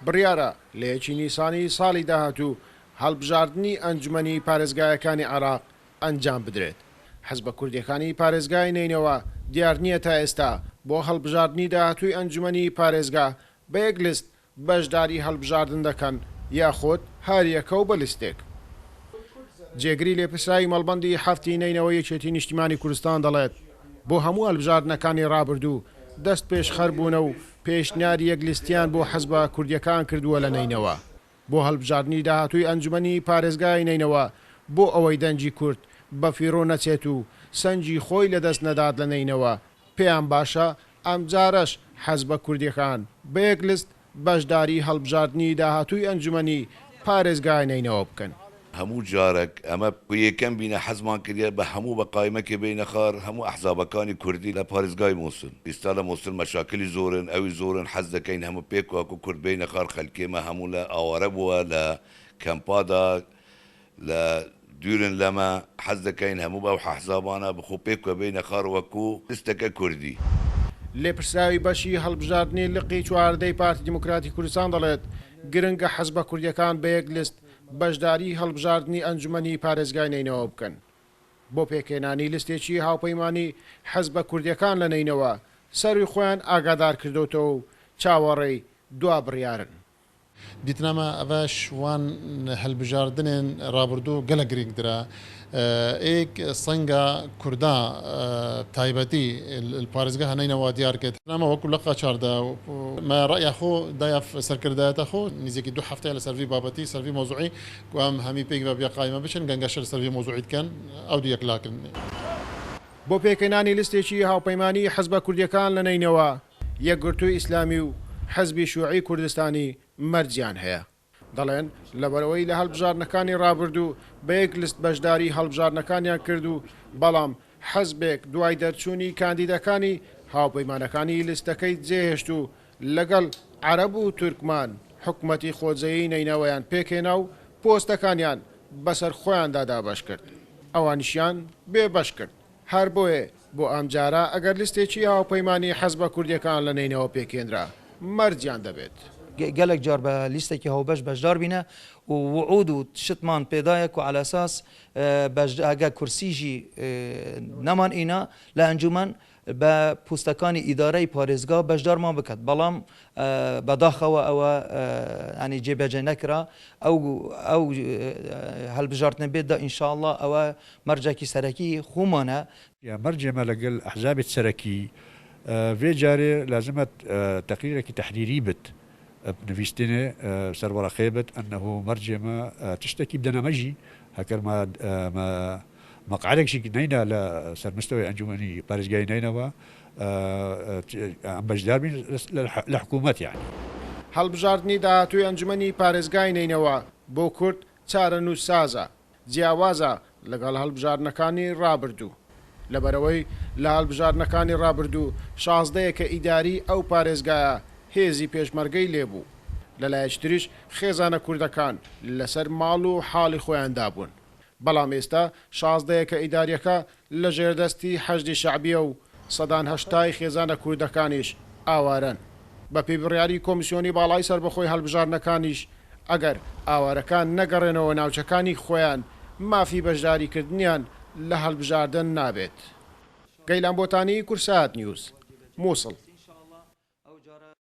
بڕیارە لە 1 نیسانی ساڵی داهاتوو هەڵبژاردنی ئەنجومەنی پارێزگاکانی عێراق ئەنجام بدرێت. حەزبە کوردیەکانی پارێزگای نینەوە دیار نییە تا ئێستا بۆ هەڵبژاردنی داهاتووی ئەنجومەنی پارێزگا بە یەک لیست بەشداری هەڵبژاردن دەکەن یاخۆت هەر یەکە و بە لیستێک. جێگری لێپرسایی مەڵبەندی هەفتی نینەوە یەکێتی نیشتیمانی کوردستان دەڵێت بۆ هەموو هەڵبژاردنەکانی ڕابردوو دەست پێش خەربوونە و پێشنیاری یەک لیستیان بۆ حەزبە کوردیەکان کردووە لە نینەوە بۆ هەڵبژاردنی داهاتووی ئەنجومەنی پارێزگای نینەوە بۆ ئەوەی دەنجی کورد بە فیرۆ نەچێت و سەنجی خۆی لەدەست نەدات لە نینەوە پێیان باشە ئەم جارەش حەزبە کوردیەکان بە یەک لیست بەشداری هەڵبژاردنی داهاتووی ئەنجومەنی پارێزگای نینەوە بکەن. هەموو جارێک ئەمە یەکەم بینە حەزمان کردە بە هەموو بە قایمەکە بینە خار هەموو ئەحزابەکانی کوردی لە پارێزگای مووسڵ ئێستا لە مووسڵ مەشاکلی زۆرن ئەوی زۆرن حەز دەکەین هەموو پێکواک و کورد بینە خار خەلکێمە هەموو لە ئاوارە بووە لە کەمپادا لە دوورن لەمە حەز دەکەین هەموو بەو حەحزابانە بخۆ پێکوە بینە خار وەکو لستەکە کوردی. لێپرساوی بەشی هەڵبژاردنی لقی چواردەی پارتی دیموکراتی کوردستان دەڵێت گرنگە حەزبە کوردیەکان بە یەک لیست بەشداری هەڵبژاردنی ئەنجومەنی پارێزگای نینەوە بکەن بۆ پێکێنانی لستێکی هاوپەیمانی حەزبە کوردیەکان لە نینەوە سەروی خۆیان ئاگادار کردوتەوە و چاوەڕێی دوا بڕیارن. دیتنامە ئەڤش وان هەڵبژاردنên ڕابردوو gelek girîng dire êk senga Kurda taybetî li parêzgeha neynewa diyar ket ama wekû leqa çarda me reya xwe daya serkirdeyeta xwe nîzekî 2 hefteya li ser vî babetî ser vî mewzuî ku em hemî pêk ve biya qaîme biçin gengeşer li ser vî mewzuî dikin ew dû yek lakin. بۆ پێکەنانی لستێکی هاوپەیمانی حەزبە کوردیەکان لە نینەوە یەکگرتووی ئیسلامی و حەزبی شوعی کوردستانی مەرجیان هەیە. دەڵێن لەبەرەوەی لە هەڵبژاردنەکانی ڕابردوو بە یەک لیست بەشداری هەڵبژاردنەکانیان کرد و بەڵام حەزبێک دوای دەرچوونی کاندیدەکانی هاوپەیمانەکانی لیستەکەی جێهێشت و لەگەڵ عەرەب و تورکمان حکومەتی خۆجەیی نینەوەیان پێکێنا و پۆستەکانیان بەسەر خۆیاندا دابەش کرد. ئەوانیشیان بێبەش کرد. هەر بۆیە بۆ ئەم جارە ئەگەر لیستێکی هاوپەیمانی حەزبە کوردیەکان لە نینەوە پێکێنرا مەرجیان دەبێت. gelek car be lîstekî hawbeş bejdar bîne û wiûd û şitman pêdaye ku ala esas hege kursî jî neman îna li encûmen be postekanî îdareyê parêzga beşdarman biket belam bedaxewe ewe yanî cêbecê nekira ew helbijartinê bê de înşallah ewe mercekî serekî xûman e. Ya mercê me legel ehzabê serekî vê carê lazimet teqrîrekî tehrîrî bit بنویستنه سر ورقه بد انه مرجع ما تشتكي بدنا مجي هكر ما مقعدك شي نينا لا سر مستوى انجمني باريزغاي نينا و ام بجدار للحكومات يعني هەڵبژاردنی داهاتووی ئەنجومەنی پارێزگای نینەوە بۆ کورد چارە نووسسازە جیاوازە لەگەڵ هەڵبژاردنەکانی ڕابردوو لەبەرەوەی لە هەڵبژاردنەکانی ڕابردوو 16 کە ئیداری ئەو پارێزگایە هێزی پێشمەرگەی لێبوو لەلایەکتریش خێزانە کوردەکان لەسەر ماڵ و حاڵی خۆیاندا بوون بەڵام ئێستا 16 کە ئیداریەکە لە ژێردەستی حەشدی شەعبیە و 180 خێزانە کوردەکانیش ئاوارن بە پێبڕیاری کۆمیسیۆنی باڵای سەربەخۆی هەڵبژاردنەکانیش ئەگەر ئاوارەکان نەگەڕێنەوە ناوچەکانی خۆیان مافی بەشداریکردنیان لە هەڵبژاردن نابێت. گەیلان بۆتانی کوردسات نیوز مووسڵ.